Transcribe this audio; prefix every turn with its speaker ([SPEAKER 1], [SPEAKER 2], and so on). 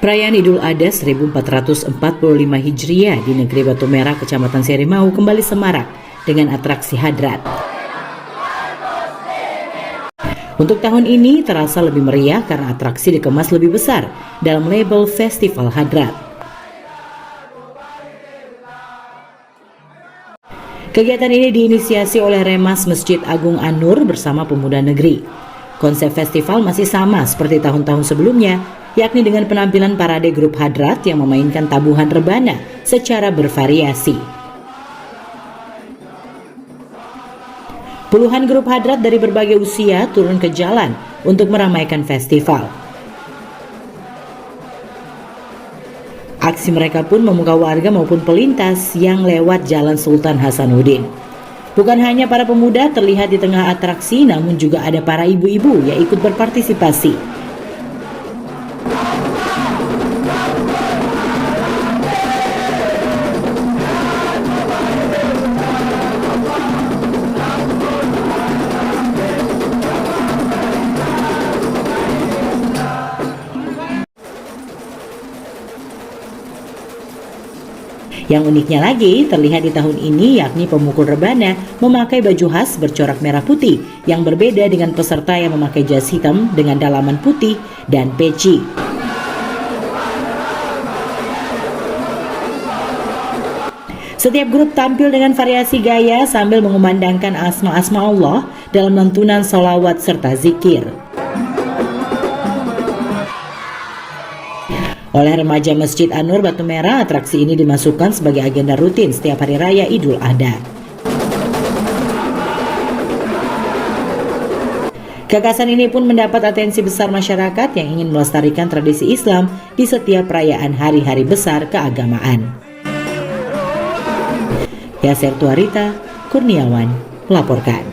[SPEAKER 1] Perayaan Idul Adha 1445 Hijriah di negeri Batu Merah, Kecamatan Serimau kembali semarak dengan atraksi hadrat. Untuk tahun ini terasa lebih meriah karena atraksi dikemas lebih besar dalam label Festival Hadrat. Kegiatan ini diinisiasi oleh Remas Masjid Agung An-Nur bersama pemuda negeri. Konsep festival masih sama seperti tahun-tahun sebelumnya, yakni dengan penampilan parade grup hadrat yang memainkan tabuhan rebana secara bervariasi. Puluhan grup hadrat dari berbagai usia turun ke jalan untuk meramaikan festival. Aksi mereka pun memukau warga maupun pelintas yang lewat Jalan Sultan Hasanuddin. Bukan hanya para pemuda terlihat di tengah atraksi, namun juga ada para ibu-ibu yang ikut berpartisipasi. Yang uniknya lagi terlihat di tahun ini, yakni pemukul rebana memakai baju khas bercorak merah putih yang berbeda dengan peserta yang memakai jas hitam dengan dalaman putih dan peci. Setiap grup tampil dengan variasi gaya sambil mengumandangkan asma-asma Allah dalam lantunan sholawat serta zikir. Oleh remaja Masjid An-Nur Batu Merah, atraksi ini dimasukkan sebagai agenda rutin setiap hari raya Idul Adha. Gagasan ini pun mendapat atensi besar masyarakat yang ingin melestarikan tradisi Islam di setiap perayaan hari-hari besar keagamaan. Yaser Tuarita, Kurniawan, melaporkan.